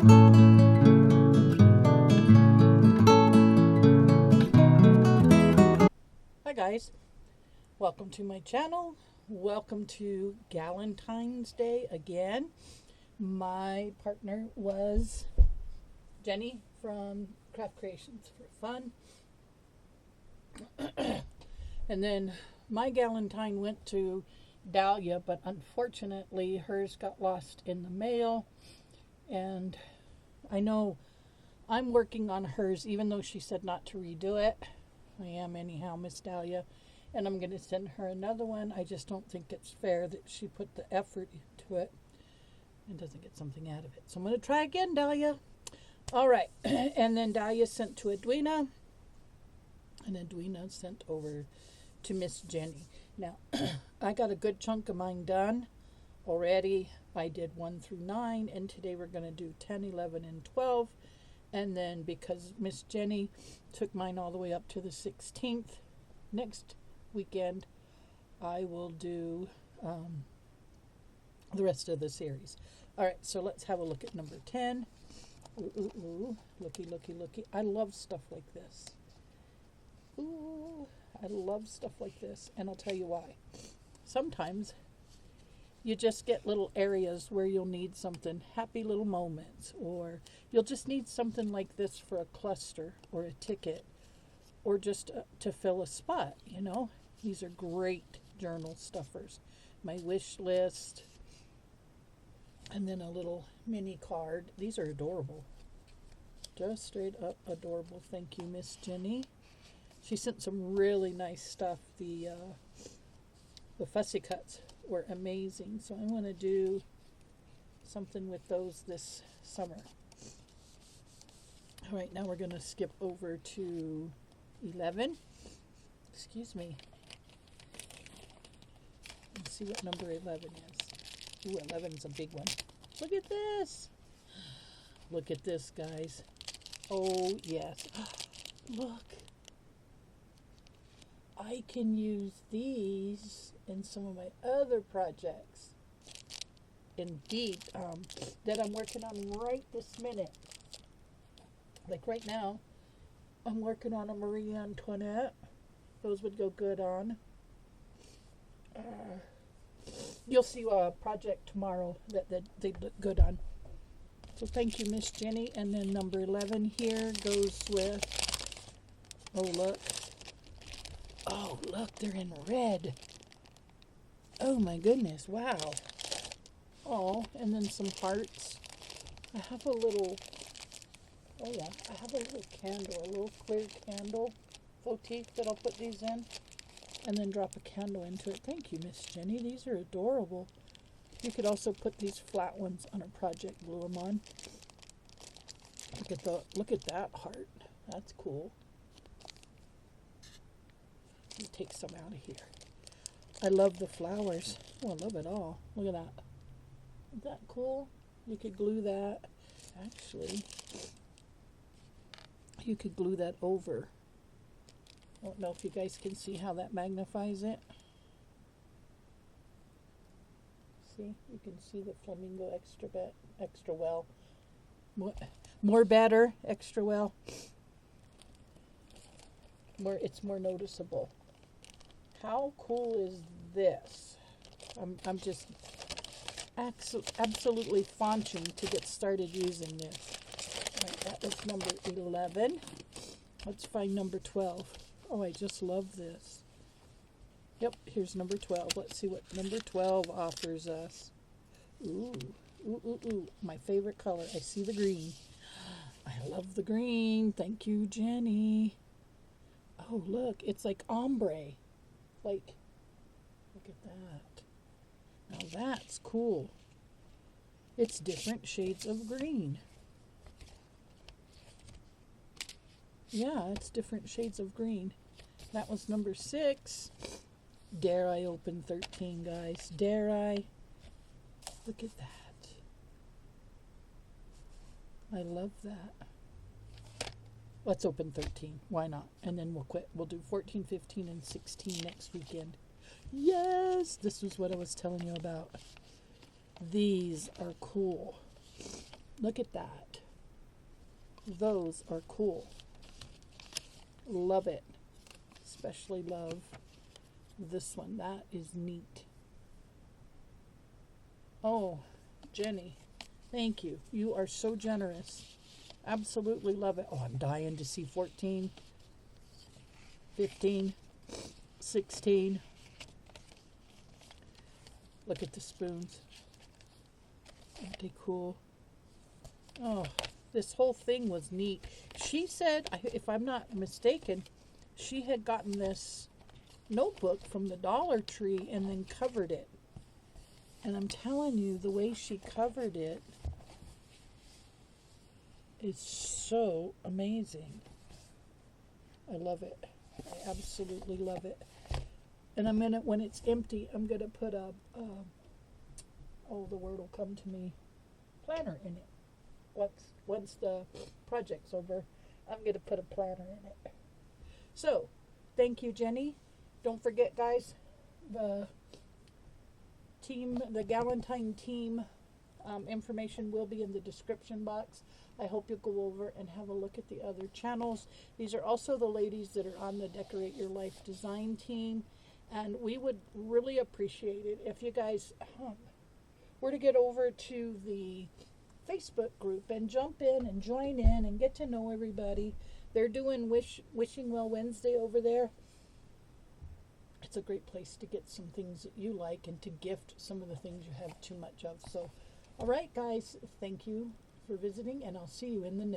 Hi guys, welcome to my channel. Welcome to Galentine's Day again. My partner was Jenny from Craft Creations for Fun. And then my Galentine went to Dahlia, but unfortunately hers got lost in the mail. And I know I'm working on hers, even though she said not to redo it. I am anyhow, Miss Dahlia. And I'm going to send her another one. I just don't think it's fair that she put the effort into it and doesn't get something out of it. So I'm going to try again, Dahlia. All right. And then Dahlia sent to Edwina. And Edwina sent over to Miss Jenny. Now, I got a good chunk of mine done already. I did 1 through 9, and today we're going to do 10, 11, and 12. And then because Miss Jenny took mine all the way up to the 16th, next weekend I will do the rest of the series. All right, so let's have a look at number 10. Ooh, ooh, ooh. Looky, looky, looky. I love stuff like this. Ooh, I love stuff like this, and I'll tell you why. Sometimes you just get little areas where you'll need something, happy little moments, or you'll just need something like this for a cluster or a ticket, or just to fill a spot, you know. These are great journal stuffers. My wish list, and then a little mini card. These are adorable. Just straight up adorable. Thank you, Miss Jenny. She sent some really nice stuff. The fussy cuts were amazing. So I want to do something with those this summer. All right, now we're going to skip over to 11. Excuse me. Let's see what number 11 is. Ooh, 11 is a big one. Look at this. Look at this, guys. Oh, yes. Look. I can use these in some of my other projects. Indeed, that I'm working on right this minute. Like right now, I'm working on a Marie Antoinette. Those would go good on. You'll see a project tomorrow that they look good on. So thank you, Miss Jenny. And then number 11 here goes with, oh look. Oh look, they're in red. Oh my goodness, wow. Oh, and then some hearts. I have a little, oh yeah, I have a little candle, a little clear candle motif that I'll put these in. And then drop a candle into it. Thank you, Miss Jenny. These are adorable. You could also put these flat ones on a project, glue them on. Look at that heart. That's cool. Let me take some out of here. I love the flowers. Oh, I love it all. Look at that. Isn't that cool? You could glue that. Actually, you could glue that over. I don't know if you guys can see how that magnifies it. See, you can see the flamingo extra well. More better, extra well. It's more noticeable. How cool is this? I'm just absolutely faunting to get started using this. All right, that was number 11. Let's find number 12. Oh, I just love this. Yep, here's number 12. Let's see what number 12 offers us. Ooh, ooh, ooh, ooh. My favorite color. I see the green. I love the green. Thank you, Jenny. Oh, look. It's like ombre. Like, look at that. Now that's cool. It's different shades of green. Yeah, it's different shades of green. That was number 6. Dare I open 13, guys? Dare I? Look at that. I love that. Let's open 13. Why not? And then we'll quit. We'll do 14, 15, and 16 next weekend. Yes! This is what I was telling you about. These are cool. Look at that. Those are cool. Love it. Especially love this one. That is neat. Oh, Jenny, thank you. You are so generous. Absolutely love it. Oh, I'm dying to see 14, 15, 16. Look at the spoons. Aren't they cool? Oh, this whole thing was neat. She said, if I'm not mistaken, she had gotten this notebook from the Dollar Tree and then covered it. And I'm telling you, the way she covered it is so amazing. I love it. I absolutely love it. And I'm gonna, when it's empty, I'm gonna put a oh, the word will come to me, planner in it. Once the project's over, I'm gonna put a planner in it. So, thank you, Jenny. Don't forget, guys, the Galentine team information will be in the description box. I hope you'll go over and have a look at the other channels. These are also the ladies that are on the Decorate Your Life design team, and we would really appreciate it if you guys were to get over to the Facebook group and jump in and join in and get to know everybody. They're doing Wishing Well Wednesday over there. It's a great place to get some things that you like and to gift some of the things you have too much of. So, all right, guys, thank you for visiting, and I'll see you in the next.